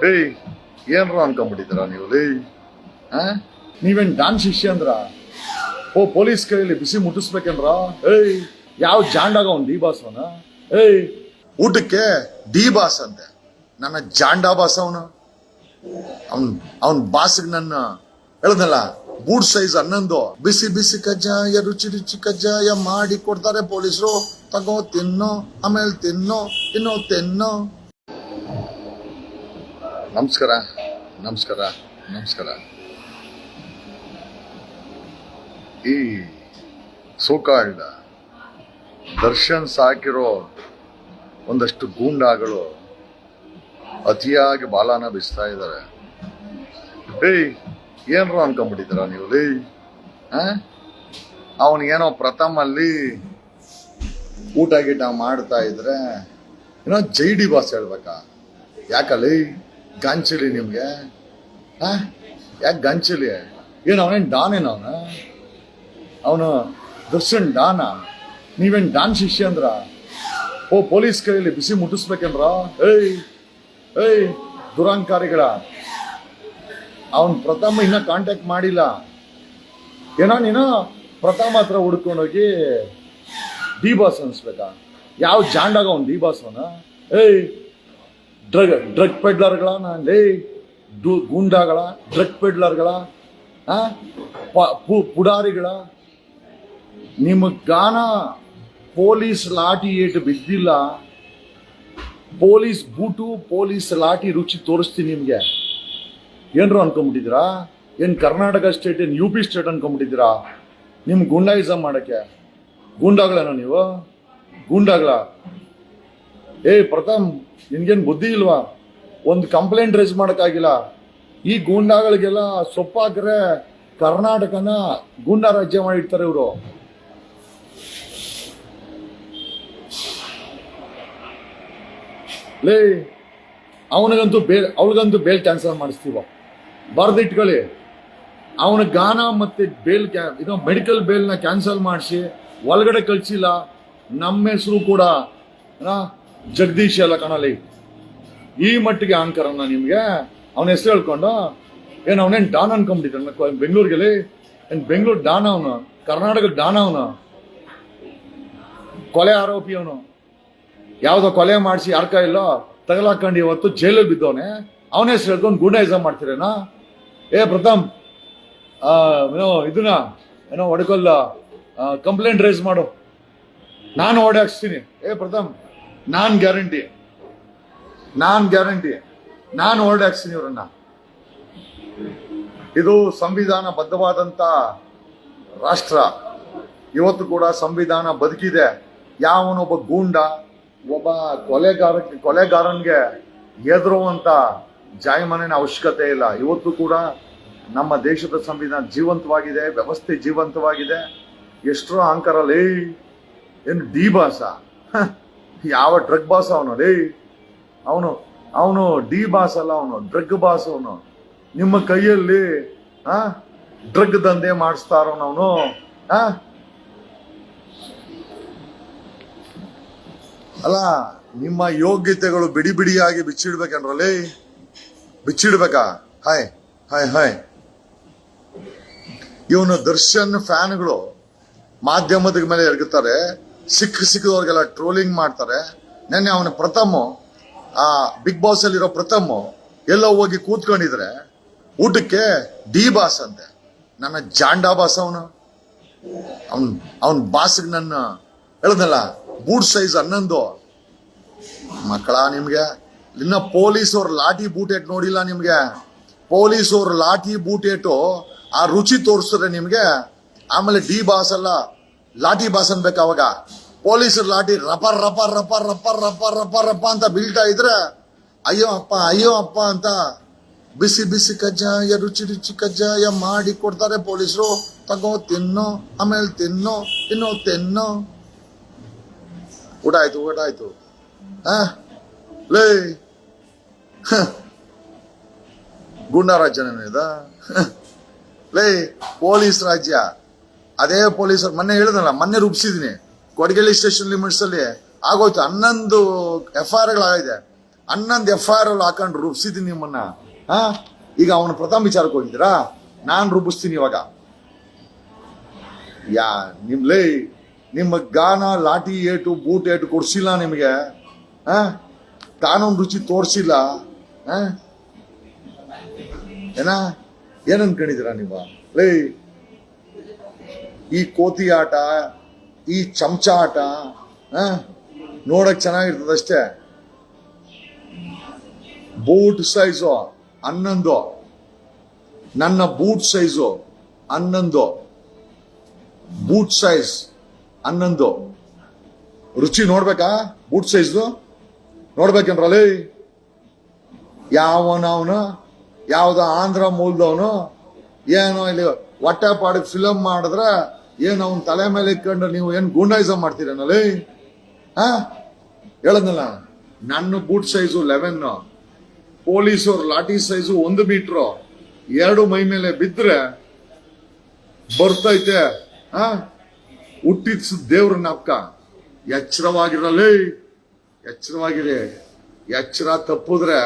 ಏಯ್ ಏನ್ರ ಅನ್ಕೊಂಡ್ಬಿಟ್ಟಿದ್ದೀರಾ ನೀವು ಲೇ? ನೀವೇನ್ ಡಾನ್ ಶಿಷ್ಯ ಅಂದ್ರ ಪೊಲೀಸ್ ಕೈಯಲ್ಲಿ ಬಿಸಿ ಮುಟ್ಟಿಸ್ಬೇಕಂದ್ರ? ಏಯ್ ಯಾವ ಜಾಂಡಾಗ ಅವ್ನ್ ಡಿ ಬಾಸ್ ಅವನ? ಏಯ್ ಊಟಕ್ಕೆ ಡಿ ಬಾಸ್ ಅಂತೆ, ನನ್ನ ಜಾಂಡಾ ಬಾಸ್ ಅವನು. ಅವನ್ ಬಾಸ್ಗೆ ನನ್ನ ಹೇಳ್ದಲ್ಲ ಬೂಟ್ ಸೈಜ್ 11 ಬಿಸಿ ಬಿಸಿ ಕಜ್ಜಾಯ ರುಚಿ ರುಚಿ ಕಜ್ಜಾಯ ಮಾಡಿ ಕೊಡ್ತಾರೆ ಪೊಲೀಸರು. ತಗೋ ತಿನ್ನೋ, ಆಮೇಲೆ ತಿನ್ನೋ, ತಿನ್ನೋ. ನಮಸ್ಕಾರ ನಮಸ್ಕಾರ ನಮಸ್ಕಾರ. ಈ ಸೋಕಾಲ್ಡ್ ದರ್ಶನ್ ಸಾಕಿರೋ ಒಂದಷ್ಟು ಗೂಂಡಾಗಳು ಅತಿಯಾಗಿ ಬಾಲಾನ ಬಿಸ್ತಾ ಇದ್ದಾರೆ. ಏಯ್ ಏನ್ರ ಅನ್ಕೊಂಡ್ಬಿಟ್ಟಿದ್ದೀರಾ ನೀವು ಲೇ? ಅವನಿಗೇನೋ ಪ್ರಥಮಲ್ಲಿ ಊಟ ಗೀಟ ಮಾಡ್ತಾ ಇದ್ರೆ ಏನೋ ಜೈ ಡಿ ಬಾಸ್ ಹೇಳ್ಬೇಕಾ? ಯಾಕಲ್ಲಿ ಗಂಚಲಿ ನಿಮ್ಗೆ? ಯಾಕೆ ಗಂಚಲಿ? ಏನು ಅವನೇನ್ ಡಾನ್ ಏನು? ಅವನು ದರ್ಶನ್ ಡಾನ? ನೀವೇನ್ ಡಾನ್ ಶಿಷ್ಯ ಅಂದ್ರ ಪೊಲೀಸ್ ಕೈಯಲ್ಲಿ ಬಿಸಿ ಮುಟ್ಟಿಸ್ಬೇಕಂದ್ರ? ಏಯ್ ದುರಂಕಾರಿಗಳ, ಅವನ್ ಪ್ರಥಮ ಇನ್ನ ಕಾಂಟ್ಯಾಕ್ಟ್ ಮಾಡಿಲ್ಲ ಏನೋ, ನೀನು ಪ್ರಥಮ ಹತ್ರ ಹುಡ್ಕೊಂಡೋಗಿ ಡಿ ಬಾಸ್ ಅನ್ಸ್ಬೇಕಾ? ಯಾವ ಜಾಂಡಾಗ ಅವ್ನ್ ಡಿ ಬಾಸ್ ಅವನ? ಏಯ್ ಡ್ರಗ್ ಪೆಡ್ಲರ್ಗಳ, ಗೂಂಡಾಗಳ, ಡ್ರಗ್ ಪೆಡ್ಲರ್ಗಳ, ಪುಡಾರಿಗಳ, ನಿಮಗಾನ ಪೊಲೀಸ್ ಲಾಠಿ ಏಟು ಬಿದ್ದಿಲ್ಲ, ಪೊಲೀಸ್ ಬೂಟು ಪೊಲೀಸ್ ಲಾಠಿ ರುಚಿ ತೋರಿಸ್ತೀನಿ ನಿಮ್ಗೆ. ಏನ್ರು ಅನ್ಕೊಂಡ್ಬಿಟ್ಟಿದ್ದೀರಾ? ಏನ್ ಕರ್ನಾಟಕ ಸ್ಟೇಟ್, ಏನ್ UP ಸ್ಟೇಟ್ ಅನ್ಕೊಂಡ್ಬಿಟ್ಟಿದ್ದೀರಾ? ನಿಮ್ ಗುಂಡಾಯಿಸಮ್ ಮಾಡಕ್ಕೆ ಗೂಂಡಾಗಳೇನೋ ನೀವು? ಗೂಂಡಾಗಳ? ಪ್ರಥಮ್ ನಿನ್ಗೇನ್ ಬುದ್ಧಿ ಇಲ್ವಾ? ಒಂದು ಕಂಪ್ಲೇಂಟ್ ರೈಸ್ ಮಾಡಕ್ಕಾಗಿಲ್ಲ. ಈ ಗೂಂಡಾಗಳಿಗೆಲ್ಲ ಸೊಪ್ಪಾಕ್ರೆ ಕರ್ನಾಟಕನ ಗೂಂಡಾ ರಾಜ್ಯ ಮಾಡಿರ್ತಾರೆ ಇವರು. ಲೇ ಅವನಿಗಂತೂ ಅವಳಿಗಂತೂ ಬೇಲ್ ಕ್ಯಾನ್ಸಲ್ ಮಾಡಿಸ್ತೀವ, ಬರ್ದಿಟ್ಕೊಳ್ಳಿ. ಅವನ ಗಾನ ಮತ್ತೆ ಬೇಲ್ ಇದು ಮೆಡಿಕಲ್ ಬೇಲ್ನ ಕ್ಯಾನ್ಸಲ್ ಮಾಡಿಸಿ ಒಳಗಡೆ ಕಳ್ಸಿಲ್ಲ. ನಮ್ಮ ಹೆಸರು ಕೂಡ ಜಗದೀಶ್ ಎಲ್ಲ ಕಾಣಲಿ. ಈ ಮಟ್ಟಿಗೆ ಅಹಂಕಾರನ ನಿಮ್ಗೆ? ಅವನ ಹೆಸರು ಹೇಳ್ಕೊಂಡು ಏನ್ ಅವನೇನ್ ಡಾನ್ ಅನ್ಕೊಂಡ್ಬಿಟ್ಟಿದ್ದ ಬೆಂಗಳೂರಿಗೆ? ಏನ್ ಬೆಂಗಳೂರು ಡಾನ್ ಅವನು? ಕರ್ನಾಟಕ ಡಾನ್ ಅವನು? ಕೊಲೆ ಆರೋಪಿ ಅವನು. ಯಾವ್ದೋ ಕೊಲೆ ಮಾಡಿಸಿ ಯಾರ್ಕ ಇಲ್ಲೋ ತಗಲಾಕೊಂಡು ಇವತ್ತು ಜೈಲಲ್ಲಿ ಬಿದ್ದವನೆ. ಅವನ ಹೆಸರು ಹೇಳ್ಕೊಂಡು ಗೂಂಡಾಯಿಸಮ್ ಮಾಡ್ತೀರೇನೋ? ಪ್ರಥಮ್ ಇದನ್ನ ಏನೋ ಹೊಡ್ಕೊಲ್ಲ, ಕಂಪ್ಲೇಂಟ್ ರೈಸ್ ಮಾಡು, ನಾನು ಓಡಿ ಹಾಕ್ಸ್ತೀನಿ. ಪ್ರಥಮ್ ನಾನ್ ಗ್ಯಾರಂಟಿ ನಾನು ಓಡಿ ಹಾಕ್ಸ್ತೀನಿ ಇವ್ರನ್ನ. ಇದು ಸಂವಿಧಾನ ಬದ್ಧವಾದಂತ ರಾಷ್ಟ್ರ. ಇವತ್ತು ಕೂಡ ಸಂವಿಧಾನ ಬದುಕಿದೆ. ಯಾವನೊಬ್ಬ ಗೂಂಡ, ಒಬ್ಬ ಕೊಲೆಗಾರನ್ಗೆ ಎದುರುವಂತ ಜಾಯಮಾನಿನ ಅವಶ್ಯಕತೆ ಇಲ್ಲ. ಇವತ್ತು ಕೂಡ ನಮ್ಮ ದೇಶದ ಸಂವಿಧಾನ ಜೀವಂತವಾಗಿದೆ, ವ್ಯವಸ್ಥೆ ಜೀವಂತವಾಗಿದೆ. ಎಷ್ಟೋ ಅಹಂಕಾರಲ್ಲಿ ಏನು ಡಿ ಬಾಸ? ಯಾವ ಡ್ರಗ್ ಬಾಸ್ ಅವನು? ಅವನು ಡಿ ಬಾಸ್ ಅಲ್ಲ, ಅವನು ಡ್ರಗ್ ಬಾಸ್. ಅವನು ನಿಮ್ಮ ಕೈಯಲ್ಲಿ ಡ್ರಗ್ ದಂಧೆ ಮಾಡಿಸ್ತಾರವನು. ಅಲ್ಲ, ನಿಮ್ಮ ಯೋಗ್ಯತೆಗಳು ಬಿಡಿ ಬಿಡಿಯಾಗಿ ಬಿಚ್ಚಿಡ್ಬೇಕನ್ರಲ್ಲಿ? ಬಿಚ್ಚಿಡ್ಬೇಕಾ? ಹಾಯ್ ಇವನು ದರ್ಶನ್ ಫ್ಯಾನ್ಗಳು ಮಾಧ್ಯಮದ ಮೇಲೆ ಎರಗುತ್ತಾರೆ, ಸಿಕ್ಕದವ್ರಿಗೆಲ್ಲ ಟ್ರೋಲಿಂಗ್ ಮಾಡ್ತಾರೆ. ನೆನ್ನೆ ಅವನ ಪ್ರಥಮ ಬಿಗ್ ಬಾಸ್ ಅಲ್ಲಿರೋ ಪ್ರಥಮ ಎಲ್ಲೋ ಹೋಗಿ ಕೂತ್ಕೊಂಡಿದ್ರೆ ಊಟಕ್ಕೆ ಡಿ ಬಾಸ್ ಅಂತೆ, ನನ್ನ ಜಾಂಡಾ ಬಾಸ್ ಅವನು. ಅವನ್ ಬಾಸ್ಗೆ ನನ್ನ ಹೇಳ್ದಲ್ಲ ಬೂಟ್ ಸೈಜ್ 11 ಮಕ್ಕಳ. ನಿಮ್ಗೆ ಇನ್ನ ಪೊಲೀಸ್ ಅವ್ರ ಲಾಠಿ ಬೂಟ್ ಏಟ್ ನೋಡಿಲ್ಲ ನಿಮ್ಗೆ? ಪೊಲೀಸ್ ಅವ್ರ ಲಾಠಿ ಬೂಟ್ ಏಟು ಆ ರುಚಿ ತೋರಿಸಿದ್ರೆ ನಿಮ್ಗೆ. ಆಮೇಲೆ ಡಿ ಬಾಸ್ ಅಲ್ಲ, ಲಾಠಿ ಬಾಸ್ ಅನ್ಬೇಕು. ಅವಾಗ ಪೊಲೀಸರ ಲಾಠಿ ರಪ ರಪ ರಪ ರಪ ರಪ ರಪ ರಪ ಅಂತ ಬೀಳ್ತಾ ಇದ್ರೆ ಅಯ್ಯೋ ಅಪ್ಪ ಅಂತ ಬಿಸಿ ಬಿಸಿ ಕಜ್ಜಾಯ ರುಚಿ ರುಚಿ ಕಜ್ಜಾಯ ಮಾಡಿ ಕೊಡ್ತಾರೆ ಪೊಲೀಸರು. ತಗೋ ತಿನ್ನೋ, ಆಮೇಲೆ ತಿನ್ನೋ. ಊಟ ಆಯ್ತು. ಲೇ ಗೂಂಡಾ ರಾಜ್ಯನೇ ಇದ? ಲೇ ಪೊಲೀಸ್ ರಾಜ್ಯ. ಅದೇ ಪೊಲೀಸರು ಮೊನ್ನೆ ಹೇಳಿದ್ನಲ್ಲ, ಮೊನ್ನೆ ರೂಪಿಸಿದೀನಿ. ಕೊಡಗೇಳಿ ಸ್ಟೇಷನ್ ಲಿಮಿಟ್ಸ್ ಅಲ್ಲಿ ಆಗೋಯ್ತು. 11 FIR ಗಳಾಗಿದೆ. 11 FIR ಅಲ್ಲಿ ಹಾಕೊಂಡು ರೂಪಿಸಿದ್ದೀನಿ ನಿಮ್ಮನ್ನ. ಈಗ ಅವನ ಪ್ರಥಮ ವಿಚಾರಕ್ಕೆ ಹೋಗಿದ್ದೀರಾ, ನಾನು ರೂಪಿಸ್ತೀನಿ ಇವಾಗ. ನಿಮ್ಮ ಗಾನ ಲಾಠಿ ಏಟು ಬೂಟ್ ಏಟು ಕೊಡ್ಸಿಲ್ಲ ನಿಮಗೆ, ಕಾನೂನು ರುಚಿ ತೋರಿಸಿಲ್ಲ. ಏನ್ ಅನ್ಕೊಂಡಿದ್ದೀರಾ ನೀವು? ಈ ಕೋತಿ ಆಟ, ಈ ಚಮಚ ಆಟ ನೋಡಕ್ ಚೆನ್ನಾಗಿರ್ತದಷ್ಟೇ. ಬೂಟ್ ಸೈಜು 11, ನನ್ನ ಬೂಟ್ ಸೈಜು 11, ಬೂಟ್ ಸೈಜ್ 11. ರುಚಿ ನೋಡ್ಬೇಕಾ? Boot size ನೋಡ್ಬೇಕೇನ್ರಲ್ಲಿ? ಯಾವನವನು ಯಾವ್ದ ಆಂಧ್ರ ಮೂಲದವನು ಏನೋ ಇಲ್ಲಿ ಹೊಟ್ಟೆ ಪಾಡಿಗೆ ಫಿಲಮ್ ಮಾಡಿದ್ರೆ ಏನು ಅವನ್ ತಲೆ ಮೇಲೆ ಇಟ್ಕೊಂಡು ನೀವು ಏನ್ ಗೂಂಡಾಯಿಸಮ್ ಮಾಡ್ತೀರೇನಲ್ಲಿ? ಹೇಳದ್ನಲ್ಲ, ನನ್ನ ಬೂಟ್ ಸೈಜು 11, ಪೊಲೀಸವ್ರ ಲಾಠಿ ಸೈಜು 1 ಮೀಟ್ರು. 2 ಮೈ ಮೇಲೆ ಬಿದ್ರೆ ಬರ್ತೈತೆ ಹುಟ್ಟಿದ ದೇವ್ರ ನಾಪ್ಕ. ಎಚ್ಚರವಾಗಿರಲಿ, ಎಚ್ಚರವಾಗಿರಿ. ಎಚ್ಚರ ತಪ್ಪಿದ್ರೆ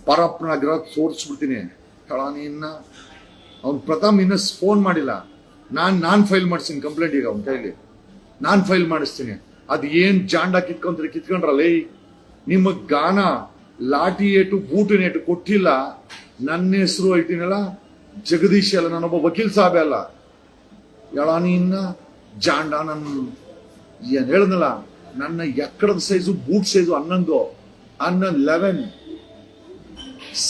ಪರಪ್ಪನ ಗ್ರಹ ತೋರಿಸ್ಬಿಡ್ತೀನಿ. ಇನ್ನ ಅವ್ನು ಪ್ರಥಮ್ ಇನ್ನ ಫೋನ್ ಮಾಡಿಲ್ಲ. ನಾನ್ ಫೈಲ್ ಮಾಡಿಸ್ತೀನಿ ಕಂಪ್ಲೇಂಟ್. ಈಗ ಅವನ ಕೈಲಿ ನಾನ್ ಫೈಲ್ ಮಾಡಿಸ್ತೀನಿ. ಅದ್ ಏನ್ ಜಾಂಡ ಕಿತ್ಕೊಂಡ್ರಲ್ಲಿ. ನಿಮ್ಮ ಗಾನ ಲಾಠಿ ಏಟು ಬೂಟಿನ ಏಟು ಕೊಟ್ಟಿಲ್ಲ. ನನ್ನ ಹೆಸರು ಹೇಳ್ತೀನಲ್ಲ, ಜಗದೀಶ್ ಅಲ್ಲ, ನಾನೊಬ್ಬ ವಕೀಲ್ ಸಾಬೆ ಅಲ್ಲ. ಇನ್ನ ಜಾಂಡ ನನ್ ಏನ್ ಹೇಳದ್ನಲ್ಲ, ನನ್ನ ಎಕ್ಕಡದ ಸೈಜು ಬೂಟ್ ಸೈಜು 11, 11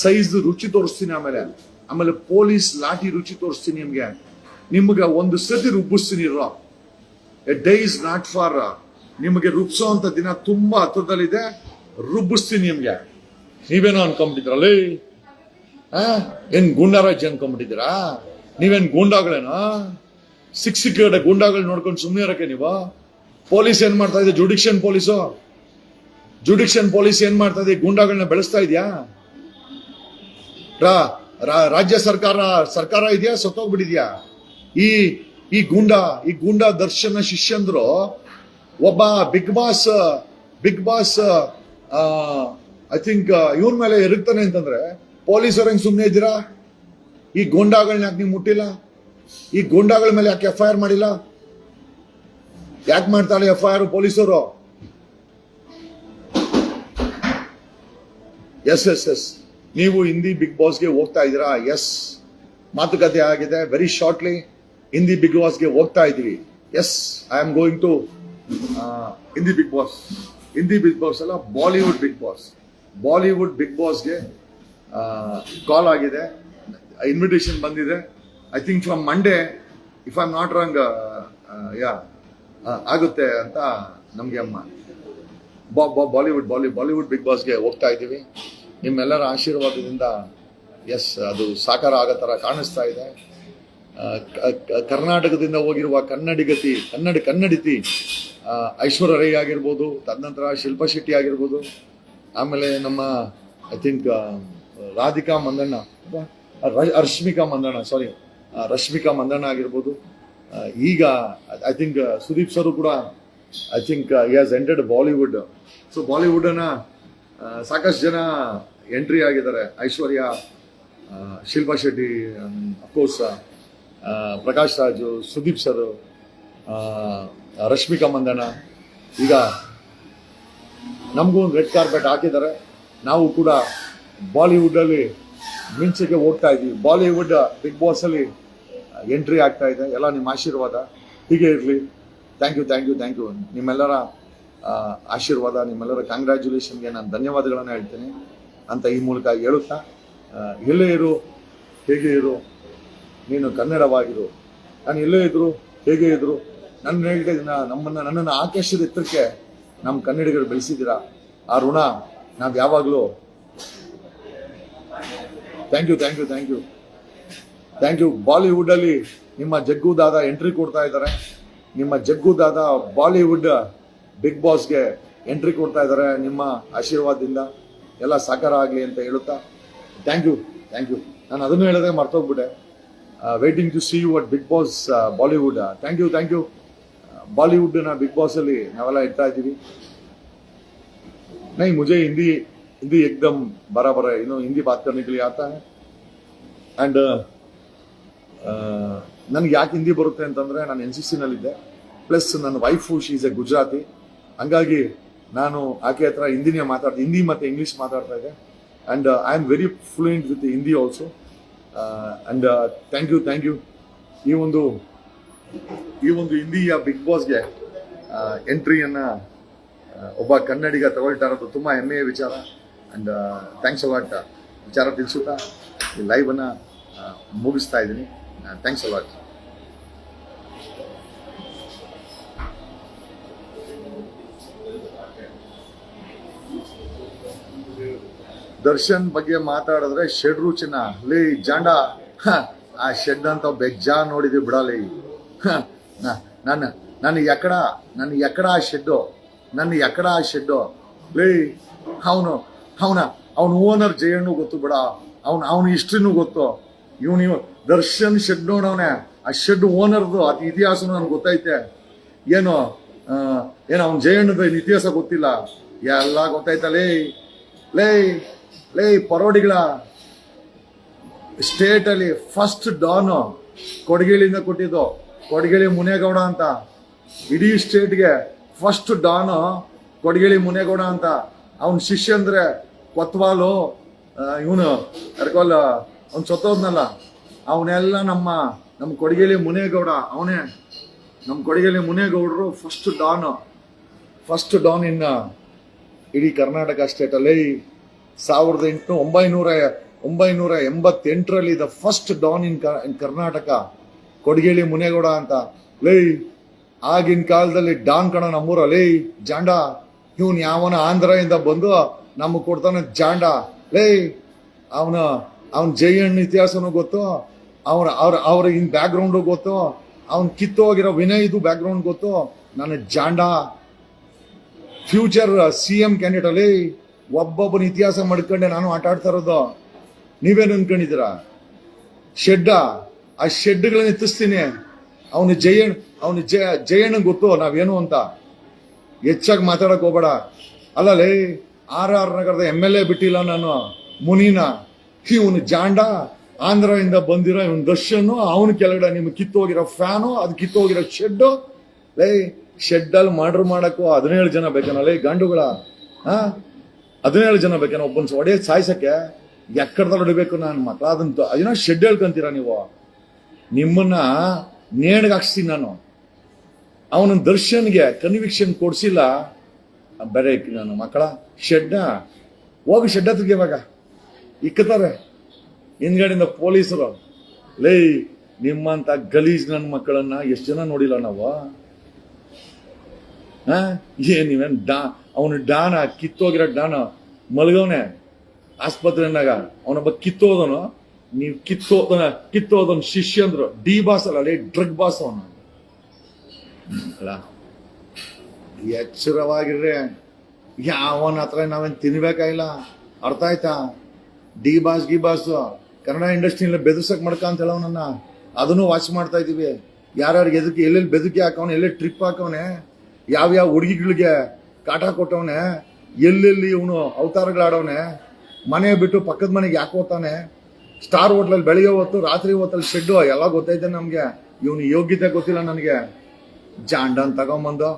ಸೈಜ್ ರುಚಿ ತೋರಿಸ್ತೀನಿ. ಆಮೇಲೆ ಪೊಲೀಸ್ ಲಾಠಿ ರುಚಿ ತೋರಿಸ್ತೀನಿ ನಿಮ್ಗೆ ಒಂದು ಸತಿ ರುಬ್ಬಿಸ್ತೀನಿ. A day is not far. ನಿಮಗೆ ರುಬ್ಸೋ ಅಂತ ದಿನ ತುಂಬಾ ಹತ್ರದಲ್ಲಿದೆ. ರುಬ್ಬಿಸ್ತೀನಿ ನಿಮ್ಗೆ. ನೀವೇನೋ ಅನ್ಕೊಂಡ್ಬಿಟ್ಟಿದ್ರಲ್ಲಿ? ಏನ್ ಗೂಂಡಾರಾಜ್ ಅನ್ಕೊಂಡ್ಬಿಟ್ಟಿದ್ದೀರಾ? ನೀವೇನ್ ಗೂಂಡಾಗಳೇನೋ? ಸಿಕ್ಕ ಗೂಂಡಾಗಳು ನೋಡ್ಕೊಂಡು ಸುಮ್ಮನೆ ಇರಕ್ಕೆ ನೀವು? ಪೊಲೀಸ್ ಏನ್ ಮಾಡ್ತಾ ಇದೆ? ಜುಡಿಷಿಯನ್ ಪೊಲೀಸ್ ಏನ್ ಮಾಡ್ತಾ ಇದೆ? ಗೂಂಡಾಗಳನ್ನ ಬೆಳೆಸ್ತಾ ಇದೆಯಾ? ರಾಜ್ಯ ಸರ್ಕಾರ ಇದೆಯಾ? ಸತ್ತೋಗ್ಬಿಟ್ಟಿದ್ಯಾ? ಈ ಗೂಂಡಾ ದರ್ಶನ ಶಿಷ್ಯಂದ್ರು ಒಬ್ಬ ಬಿಗ್ ಬಾಸ್ ಐ ಥಿಂಕ್ ಇವ್ರ ಮೇಲೆ ಎರಗ್ತಾನೆ ಅಂತಂದ್ರೆ ಪೊಲೀಸರು ಹೆಂಗ್ ಸುಮ್ಮನೆ ಇದ್ದೀರಾ? ಈ ಗೂಂಡಾಗಳನ್ನ ಯಾಕೆ ನೀವು ಮುಟ್ಟಿಲ್ಲ? ಈ ಗೂಂಡಾಗಳ ಮೇಲೆ ಯಾಕೆ FIR ಮಾಡಿಲ್ಲ? ಯಾಕೆ ಮಾಡ್ತಾಳೆ FIR ಪೊಲೀಸರು? ಎಸ್ ನೀವು ಹಿಂದಿ ಬಿಗ್ ಬಾಸ್ಗೆ ಹೋಗ್ತಾ ಇದ್ದೀರಾ? ಎಸ್, ಮಾತುಕತೆ ಆಗಿದೆ. ವೆರಿ ಶಾರ್ಟ್ಲಿ ಹಿಂದಿ ಬಿಗ್ ಬಾಸ್ಗೆ ಹೋಗ್ತಾ ಇದೀವಿ. Yes, I am going to Hindi Bigg Boss ಅಲ್ಲ, ಬಾಲಿವುಡ್ ಬಿಗ್ ಬಾಸ್ಗೆ ಕಾಲ್ ಆಗಿದೆ. ಇನ್ವಿಟೇಷನ್ ಬಂದಿದೆ. I think from Monday, if I am not wrong, ಆಗುತ್ತೆ ಅಂತ ನಮ್ಗೆ ಅಮ್ಮ. ಬಾಲಿವುಡ್ ಬಿಗ್ ಬಾಸ್ಗೆ ಹೋಗ್ತಾ ಇದ್ದೀವಿ. ನಿಮ್ಮೆಲ್ಲರ ಆಶೀರ್ವಾದದಿಂದ ಎಸ್, ಅದು ಸಾಕಾರ ಆಗೋ ಥರ ಕಾಣಿಸ್ತಾ ಇದೆ. ಕರ್ನಾಟಕದಿಂದ ಹೋಗಿರುವ ಕನ್ನಡಿತಿ ಐಶ್ವರ್ಯ ರೈ ಆಗಿರ್ಬೋದು, ತದನಂತರ ಶಿಲ್ಪಾ ಶೆಟ್ಟಿ ಆಗಿರ್ಬೋದು, ಆಮೇಲೆ ನಮ್ಮ ಐ ಥಿಂಕ್ ರಶ್ಮಿಕಾ ಮಂದಣ್ಣ ಆಗಿರ್ಬೋದು. ಈಗ ಐ ಥಿಂಕ್ ಸುದೀಪ್ ಸರ್ ಕೂಡ I think he has entered Bollywood. So ಬಾಲಿವುಡ್ನ ಸಾಕಷ್ಟು ಜನ ಎಂಟ್ರಿ ಆಗಿದ್ದಾರೆ. ಐಶ್ವರ್ಯ, ಶಿಲ್ಪಾ ಶೆಟ್ಟಿ, ಅಫ್ಕೋರ್ಸ್ ಪ್ರಕಾಶ್ ರಾಜು, ಸುದೀಪ್ ಸರ್, ರಶ್ಮಿಕಾ ಮಂದಣ್ಣ. ಈಗ ನಮಗೂ ಒಂದು ರೆಡ್ ಕಾರ್ಪೆಟ್ ಹಾಕಿದ್ದಾರೆ. ನಾವು ಕೂಡ ಬಾಲಿವುಡ್ಡಲ್ಲಿ ಮಿಂಚಕ್ಕೆ ಹೋಗ್ತಾ ಇದ್ದೀವಿ. ಬಾಲಿವುಡ್ ಬಿಗ್ ಬಾಸಲ್ಲಿ ಎಂಟ್ರಿ ಆಗ್ತಾ ಇದೆ. ಎಲ್ಲ ನಿಮ್ಮ ಆಶೀರ್ವಾದ ಹೀಗೆ ಇರಲಿ. Thank you. ನಿಮ್ಮೆಲ್ಲರ ಆಶೀರ್ವಾದ, ನಿಮ್ಮೆಲ್ಲರ ಕಂಗ್ರ್ಯಾಚುಲೇಷನ್ಗೆ ನಾನು ಧನ್ಯವಾದಗಳನ್ನು ಹೇಳ್ತೀನಿ ಅಂತ ಈ ಮೂಲಕ ಹೇಳುತ್ತಾ, ಎಲ್ಲೇ ಇರು ಹೇಗೆ ಇರು, ನೀನು ಕನ್ನಡವಾಗಿರು. ನಾನು ಎಲ್ಲೇ ಇದ್ರು ಹೇಗೆ ಇದ್ರು ನನ್ನ ಹೇಳ್ತಾ ಇದ್ದೀನ, ನನ್ನನ್ನು ಆಕಾಶದ ಎತ್ತರಕ್ಕೆ ನಮ್ಮ ಕನ್ನಡಿಗರು ಬೆಳೆಸಿದ್ದೀರಾ. ಆ ಋಣ ನಾವು ಯಾವಾಗಲೂ. Thank you. ಬಾಲಿವುಡ್ಡಲ್ಲಿ ನಿಮ್ಮ ಜಗ್ಗು ದಾದಾ ಎಂಟ್ರಿ ಕೊಡ್ತಾ ಇದ್ದಾರೆ. ನಿಮ್ಮ ಜಗ್ಗು ದಾದಾ ಬಾಲಿವುಡ್ ಬಿಗ್ ಬಾಸ್ಗೆ ಎಂಟ್ರಿ ಕೊಡ್ತಾ ಇದ್ದಾರೆ. ನಿಮ್ಮ ಆಶೀರ್ವಾದದಿಂದ ಎಲ್ಲ ಸಾಕಾರ ಆಗಲಿ ಅಂತ ಹೇಳುತ್ತಾ ಥ್ಯಾಂಕ್ ಯು. ನಾನು ಅದನ್ನು ಹೇಳೋದೇ ಮರ್ತೋಗ್ಬಿಟ್ಟೆ. Waiting to see you at big boss Bollywood. Thank you. ಬಾಲಿವುಡ್ನ ಬಿಗ್ ಬಾಸಲ್ಲಿ ನಾವೆಲ್ಲ ಇರ್ತಾ ಇದ್ದೀವಿ. नहीं मुझे हिंदी हिंदी एकदम बराबर है, हिंदी बात करने के लिए आता है. ಅಂಡ್ ನನಗೆ ಯಾಕೆ ಹಿಂದಿ ಬರುತ್ತೆ ಅಂತಂದ್ರೆ ನಾನು NCC ನಲ್ಲಿದ್ದೆ, ಪ್ಲಸ್ ನನ್ನ wife she is a Gujarati, ಹಂಗಾಗಿ ನಾನು ಆಕೆ ಹತ್ರ ಹಿಂದಿ ಮತ್ತೆ ಇಂಗ್ಲಿಷ್ ಮಾತಾಡ್ತಾ ಇದ್ದೆ. And I am very fluent with Hindi also. And thank you ಈ ಒಂದು ಹಿಂದಿಯ ಬಿಗ್ ಬಾಸ್ಗೆ ಎಂಟ್ರಿಯನ್ನ ಒಬ್ಬ ಕನ್ನಡಿಗ ತಗೊಳ್ತಾ ಇರೋದು ತುಂಬಾ ಹೆಮ್ಮೆಯ ವಿಚಾರ. ಅಂಡ್ ಥ್ಯಾಂಕ್ಸ್ ಅಲಾಟ್ ವಿಚಾರ ತಿಳಿಸುತ್ತಾ ಈ ಲೈವ್ ಅನ್ನ ಮುಗಿಸ್ತಾ ಇದ್ದೀನಿ. Thanks a lot. ದರ್ಶನ್ ಬಗ್ಗೆ ಮಾತಾಡಿದ್ರೆ ಶೆಡ್ ರುಚಿನ ಲೇ ಜಾಂಡ, ಆ ಶೆಡ್ ಅಂತ ಬೆಜ್ಜಾ ನೋಡಿದ್ವಿ ಬಿಡಲಿ. ನನ್ನ ಎಕಡ ಆ ಶೆಡ್ಡು ಲೇ, ಅವನು ಓನರ್ ಜಯಣ್ಣು ಗೊತ್ತು ಬಿಡ, ಅವನು ಹಿಸ್ಟ್ರಿನೂ ಗೊತ್ತು. ಇವನು ದರ್ಶನ್ ಶೆಡ್ ನೋಡವನೆ, ಆ ಶೆಡ್ ಓನರ್ದು ಅದು ಇತಿಹಾಸನು ನನ್ಗೆ ಗೊತ್ತೈತೆ. ಏನು ಅವನ ಜಯಣ್ಣದ ಇತಿಹಾಸ ಗೊತ್ತಿಲ್ಲ, ಎಲ್ಲ ಗೊತ್ತಾಯ್ತ. ಲೇ ಪರೋಡಿಗಳ ಸ್ಟೇಟ್ ಅಲ್ಲಿ ಫಸ್ಟ್ ಡಾನ್ ಕೊಡಗೇಳಿಯಿಂದ ಕೊಟ್ಟಿದ್ದು, ಕೊಡಗೇಳಿ ಮುನೇಗೌಡ ಅಂತ. ಇಡೀ ಸ್ಟೇಟ್ಗೆ ಫಸ್ಟ್ ಡಾನ್ ಕೊಡಗೇಳಿ ಮುನೇಗೌಡ ಅಂತ. ಅವನ ಶಿಷ್ಯ ಅಂದ್ರೆ ಕೊತ್ವಾಲು, ಇವನು ಅರ್ಕೋಲ್ ಅವ್ನು ಸತ್ತೋದ್ನಲ್ಲ, ಅವನೆಲ್ಲ ನಮ್ಮ ಕೊಡಗೇಳಿ ಮುನೇಗೌಡ, ಅವನೇ ನಮ್ಮ ಕೊಡಗೇಳಿ ಮುನೇಗೌಡರು ಫಸ್ಟ್ ಡಾನ್ ಇನ್ ಇಡೀ ಕರ್ನಾಟಕ ಸ್ಟೇಟ್ ಅಲ್ಲಿ. 1988ರಲ್ಲಿ ದ ಫಸ್ಟ್ ಡಾನ್ ಇನ್ ಕರ್ನಾಟಕ ಕೊಡಗೇಳಿ ಮುನೇಗೌಡ ಅಂತ. ಲೈ ಆಗಿನ ಕಾಲದಲ್ಲಿ ಡಾನ್ ಕಣ ನಮ್ಮೂರಲ್ಲಿ ಜಾಂಡ. ಇವನ್ ಯಾವನ ಆಂಧ್ರದಿಂದ ಬಂದು ನಮಗ್ ಕೊಡ್ತಾನೆ ಜಾಂಡ. ಲೈ ಅವನ ಜಯಣ್ಣ ಇತಿಹಾಸನೂ ಗೊತ್ತು, ಅವ್ರ ಇನ್ ಬ್ಯಾಕ್ ಗ್ರೌಂಡ್ ಗೊತ್ತು, ಅವನ್ ಕಿತ್ತೋಗಿರೋ ವಿನಯ್ದು ಬ್ಯಾಕ್ ಗ್ರೌಂಡ್ ಗೊತ್ತು. ನನ್ನ ಜಾಂಡ ಫ್ಯೂಚರ್ CM ಕ್ಯಾಂಡಿಡೇಟ್ ಅಲ್ಲಿ ಒಬ್ಬೊಬ್ಬನ ಇತಿಹಾಸ ಮಾಡ್ಕೊಂಡೆ ನಾನು ಆಟ ಆಡ್ತಾ ಇರೋದು. ನೀವೇನು ಅನ್ಕೊಂಡಿದ್ದೀರಾ? ಆ ಶೆಡ್ಗಳನ್ನ ಎತ್ತಿಸ್ತೀನಿ. ಅವನು ಜಯಣ್ಣ ಗೊತ್ತು ನಾವೇನು ಅಂತ. ಹೆಚ್ಚಾಗಿ ಮಾತಾಡಕ್ ಹೋಗ್ಬೇಡ. ಅಲ್ಲಲೇ RR ನಗರದ MLA ಬಿಟ್ಟಿಲ್ಲ ನಾನು, ಮುನಿನ. ಇವನು ಜಾಂಡ ಆಂಧ್ರದಿಂದ ಬಂದಿರೋ ಇವನ್ ದರ್ಶನ್, ಅವನು ಕೆಳಗಡೆ ನಿಮ್ಗೆ ಕಿತ್ತೋಗಿರೋ ಫ್ಯಾನು, ಅದು ಕಿತ್ತೋಗಿರೋ ಶೆಡ್. ಲೈ ಶೆಡ್ ಅಲ್ಲಿ ಮರ್ಡರ್ ಮಾಡಕ್ಕೂ 17 ಜನ ಬೇಕೇನಲ್ಲ ಈ ಗಂಡುಗಳ? 17 ಜನ ಬೇಕೇನೋ ಒಬ್ಬನ್ ಹೊಡೆಯ ಸಾಯ್ಸಕ್ಕೆ? ಎಕ್ಕಡದಲ್ಲಿ ಹೊಡಿಬೇಕು ನನ್ನ ಮಕ್ಳ? ಅದನ್ನ ಶೆಡ್ ಹೇಳ್ಕೊಂತೀರಾ ನೀವು? ನಿಮ್ಮನ್ನ ನೇಣಿಗೆ ಹಾಕ್ಸ್ತೀನಿ ನಾನು. ಅವನ ದರ್ಶನ್ಗೆ ಕನ್ವಿಕ್ಷನ್ ಕೊಡ್ಸಿಲ್ಲ ಬೇರೆ ನನ್ನ ಮಕ್ಕಳ. ಹೋಗಿ ಶೆಡ್ ಹತ್ರಿಗೆ ಇವಾಗ ಇಕ್ಕತಾರೆ ಹಿಂದ್ಗಡೆಯಿಂದ ಪೊಲೀಸರು. ಲೈ ನಿಮ್ಮಂತ ಗಲೀಜ್ ನನ್ನ ಮಕ್ಕಳನ್ನ ಎಷ್ಟು ಜನ ನೋಡಿಲ್ಲ ನಾವು? ನೀವೇನ್ ಅವನು ಡಾನ, ಕಿತ್ತೋಗಿರೋ ಡಾನ ಮಲಗವನೆ ಆಸ್ಪತ್ರೆನಾಗ. ಅವನೊಬ್ಬ ಕಿತ್ತೋದನು, ನೀವು ಕಿತ್ತೋದನ್ ಶಿಷ್ಯ ಅಂದ್ರು. ಡಿ ಬಾಸ್ ಅಲ್ಲ, ಡ್ರಗ್ ಬಾಸ್ ಅವನು. ಎಚ್ಚರವಾಗಿರ್ರಿ, ಯಾವನ ಹತ್ರ ನಾವೇನ್ ತಿನ್ಬೇಕಾಗಿಲ್ಲ. ಅರ್ಥ ಆಯ್ತಾ? ಡಿ ಬಾಸ್ ಕನ್ನಡ ಇಂಡಸ್ಟ್ರಿಯಲ್ಲಿ ಬೆದರ್ಸಕ್ ಮಾಡ್ಕ ಅಂತ ಹೇಳವನನ್ನ ಅದನ್ನು ವಾಚ್ ಮಾಡ್ತಾ ಇದೀವಿ. ಯಾರ್ಯಾರಿಗೆ ಎದಕ್ಕೆ ಎಲ್ಲೆಲ್ಲಿ ಬೆದಕಿ ಹಾಕವನೆ, ಎಲ್ಲೆಲ್ಲಿ ಟ್ರಿಪ್ ಹಾಕವನೆ, ಯಾವ್ಯಾವ ಹುಡುಗಿಗಳಿಗೆ ಕಾಟ ಕೊಟ್ಟವನೆ, ಎಲ್ಲೆಲ್ಲಿ ಇವನು ಅವತಾರಗಳಾಡವನೆ, ಮನೆ ಬಿಟ್ಟು ಪಕ್ಕದ ಮನೆಗೆ ಯಾಕೆ ಹೋಗ್ತಾನೆ, ಸ್ಟಾರ್ ಹೋಟ್ಲಲ್ಲಿ ಬೆಳಿಗ್ಗೆ ಹೊತ್ತು ರಾತ್ರಿ ಹೊತ್ತಲ್ಲಿ ಶೆಡ್ಡು ಎಲ್ಲ ಗೊತ್ತೈತೆ ನಮ್ಗೆ. ಇವನು ಯೋಗ್ಯತೆ ಗೊತ್ತಿಲ್ಲ ನನಗೆ. ಜಾಂಡನ್ ತಗೊಂಬಂದು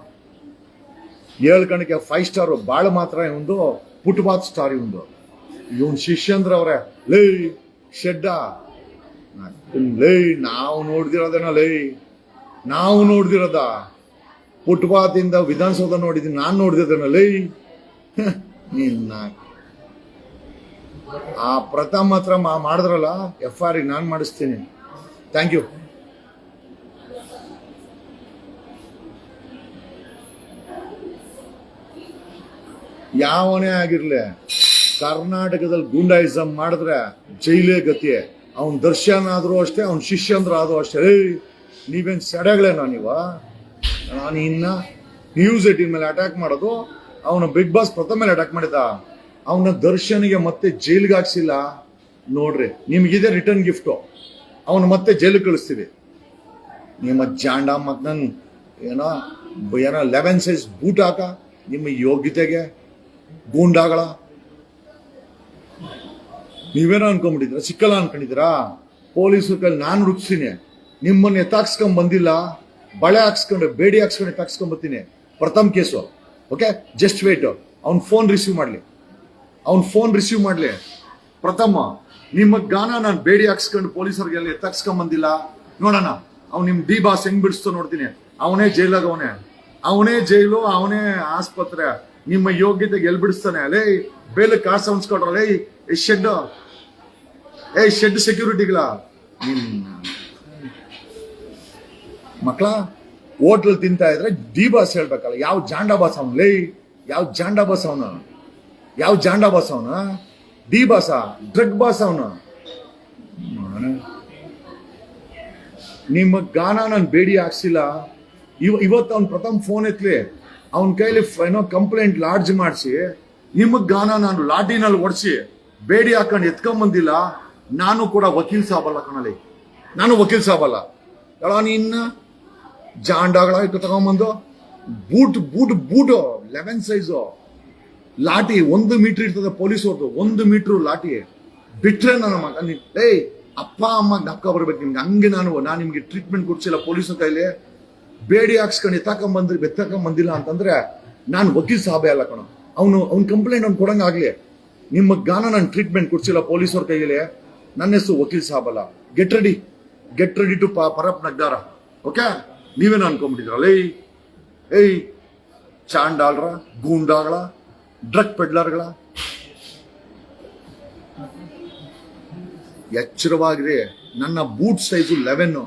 7 ಕಣಕ್ಕೆ 5 ಸ್ಟಾರ್ ಬಾಳ ಮಾತ್ರ ಇವಂದು, ಫುಟ್ಬಾತ್ ಸ್ಟಾರ್ ಇವಂದು. ಇವನ್ ಶಿಷ್ಯಂದ್ರ ಅವ್ರೆ. ಲೈ ಶೆಡ್ಡ ಲೈ ನಾವು ನೋಡ್ದಿರೋದೇನ? ನಾವು ನೋಡ್ದಿರೋದ ಫುಟ್ಪಾತ್ ಇಂದ ವಿಧಾನಸೌಧ ನೋಡಿದೀನಿ, ನಾನ್ ನೋಡ್ದಿದ್ದೇನ? ನಿನ್ನ ಆ ಪ್ರಥಮ ಹತ್ರ ಮಾಡಿದ್ರಲ್ಲ FR ನಾನ್ ಮಾಡಿಸ್ತೀನಿ. Thank you. ಯಾವನೇ ಆಗಿರ್ಲಿ, ಕರ್ನಾಟಕದಲ್ಲಿ ಗುಂಡಾಯಿಸಂ ಮಾಡಿದ್ರೆ ಜೈಲೇ ಗತಿ. ಅವನ್ ದರ್ಶನ್ ಆದ್ರೂ ಅಷ್ಟೇ, ಅವನ್ ಶಿಷ್ಯಂದ್ರ ಆದ್ರೂ ಅಷ್ಟೇ. ನೀವೇನ್ ಸೆಡೆಗಳೇನೋ ನೀವು? ನಾನು ಇನ್ನ ನ್ಯೂಸ್ 18 ಮೇಲೆ ಅಟ್ಯಾಕ್ ಮಾಡೋದು, ಅವನ ಬಿಗ್ ಬಾಸ್ ಪ್ರಥಮ ಮೇಲೆ ಅಟ್ಯಾಕ್ ಮಾಡಿದ. ಅವನ ದರ್ಶನ್ಗೆ ಮತ್ತೆ ಜೈಲ್ಗೆ ಹಾಕ್ಸಿಲ್ಲ ನೋಡ್ರಿ. ನಿಮ್ಗಿದೆ ರಿಟರ್ನ್ ಗಿಫ್ಟು. ಅವನು ಮತ್ತೆ ಜೈಲಿಗೆ ಕಳಿಸ್ತೀವಿ. ನಿಮ್ಮ ಜಾಂಡ ಏನೋ 11 ಸೈಜ್ ಬೂಟ್ ಹಾಕ ನಿಮ್ಮ ಯೋಗ್ಯತೆಗೆ. ಗೂಂಡಾಗಳ ನೀವೇನೋ ಅನ್ಕೊಂಡ್ಬಿಟ್ಟಿದ್ರ, ಸಿಕ್ಕಲ್ಲ ಅನ್ಕೊಂಡಿದ್ದೀರಾ? ಪೊಲೀಸರ ಕೈಲಿ ನಾನು ರುಚಿಸ್ತೀನಿ, ನಿಮ್ಮನ್ನ ಎತ್ತಾಕ್ಸ್ಕೊಂಡ್ ಬಂದಿಲ್ಲ, ಬಳೆ ಹಾಕ್ಸ್ಕೊಂಡು ಬೇಡಿ ಹಾಕ್ಸ್ಕೊಂಡು ಎತ್ತಾಕ್ಸ್ಕೊಂಡ್ ಬರ್ತೀನಿ. ಪ್ರಥಮ್ ಕೇಸು, ಓಕೆ, ಜಸ್ಟ್ ವೇಟ್. ಅವ್ನ್ ಫೋನ್ ರಿಸೀವ್ ಮಾಡ್ಲಿ. ಪ್ರಥಮ ನಿಮ್ಮ ಗಾನ ನಾನು ಬೇಡಿ ಹಾಕ್ಸ್ಕೊಂಡು ಪೊಲೀಸರಿಗೆಲ್ಲ ಎತ್ತಾಕ್ಸ್ಕೊಂಡ್ ಬಂದಿಲ್ಲ, ನೋಡೋಣ ಅವ್ನು ನಿಮ್ ಡಿ ಬಾಸ್ ಹೆಂಗ್ ಬಿಡಿಸ್ತೋ ನೋಡ್ತೀನಿ. ಅವನೇ ಜೈಲಾಗ, ಅವನೇ ಜೈಲು, ಅವನೇ ಆಸ್ಪತ್ರೆ. ನಿಮ್ಮ ಯೋಗ್ಯತೆಗೆ ಎಲ್ ಬಿಡಿಸ್ತಾನೆ? ಅಲೇ ಬೇಲೆ ಕಾಸು ಅನ್ಸ್ಕೊಡ್ರಲ್ಲ, ಶೆಡ್ ಸೆಕ್ಯೂರಿಟಿಗಳ ಮಕ್ಕಳ ಹೋಟ್ಲ್ ತಿಂತಾ ಇದ್ರೆ ಡಿ ಬಾಸ್ ಹೇಳ್ಬೇಕಲ್ಲ, ಯಾವ ಜಾಂಡಾ ಬಾಸ್ ಅವನು? ಯಾವ ಜಾಂಡಾ ಬಾಸ್ ಅವನ? ಡಿ ಬಾಸ? ಡ್ರಗ್ ಬಾಸ್ ಅವನು? ನಿಮ್ಮ ಗಾನ ನಾನು ಬೇಡಿ ಹಾಕ್ಸಿಲ್ಲ. ಇವತ್ತು ಅವ್ನು ಪ್ರಥಮ್ ಫೋನ್ ಎತ್ಲಿ, ಅವನ ಕೈಲಿ ಏನೋ ಕಂಪ್ಲೇಂಟ್ ಲಾಡ್ಜ್ ಮಾಡಿಸಿ, ನಿಮಗ್ ಗಾನ ನಾನು ಲಾಠಿನಲ್ಲಿ ಒಡಿಸಿ ಬೇಡಿ ಹಾಕೊಂಡು ಎತ್ಕೊಂಬಂದಿಲ್ಲ. ನಾನು ಕೂಡ ವಕೀಲ್ ಸಾಬಲ್ಲ ಕಣಲಿ, ನಾನು ವಕೀಲ್ ಸಾಬಲ್ಲ. ಇನ್ನ ಜಾಂಡಾಗಳ ತಗೊಂಬಂದು ಬೂಟ್ 11 ಸೈಜು ಲಾಠಿ, 1 ಮೀಟರ್ ಇರ್ತದೆ ಪೊಲೀಸ್ ಅವ್ರದ್ದು, 1 ಮೀಟರ್ ಲಾಠಿ ಬಿಟ್ರೆ ನನ್ನ ಮಗ. ಅಪ್ಪ ಅಮ್ಮ ಜ್ಞಾಪಕ ಬರ್ಬೇಕು ನಿಮ್ಗೆ. ಹಂಗೆ ನಾನು ನಿಮ್ಗೆ ಟ್ರೀಟ್ಮೆಂಟ್ ಕೊಡ್ಸಿಲ್ಲ ಪೊಲೀಸರ ಕೈಲಿ. ಬೇಡಿ ಹಾಕ್ಸ್ಕೊಂಡು ಎತ್ತಾಕೊಂಬಂದಿಲ್ಲ ಅಂತಂದ್ರೆ ನಾನು ವಕೀಲ್ ಸಾಬೆ ಅಲ್ಲ ಕಣ. ಅವ್ನ ಕಂಪ್ಲೇಂಟ್ ಅವ್ನು ಕೊಡಂಗಾಗ್ಲಿ. ನಿಮ್ಮ ಗಾನ ನಾನು ಟ್ರೀಟ್ಮೆಂಟ್ ಕೊಡ್ಸಿಲ್ಲ ಪೊಲೀಸರ ಕೈಯಲ್ಲಿ, ನನ್ನ ಹೆಸರು ವಕೀಲ್ ಸಾಬಲ್ಲ. ಗೆಟ್ ರೆಡಿ ಟು ಪರಪ್ ನಗ್ದಾರ. ಓಕೆ, ನೀವೇನು ಅನ್ಕೊಂಡ್ಬಿಟ್ಟಿದ್ರಲ್ಲ, ಚಾಂಡಾಳ್ರ, ಗೂಂಡಾಗಳ, ಡ್ರಗ್ ಪೆಡ್ಲರ್ಗಳ, ಎಚ್ಚರವಾಗಿರಿ. ನನ್ನ ಬೂಟ್ ಸೈಜು 11.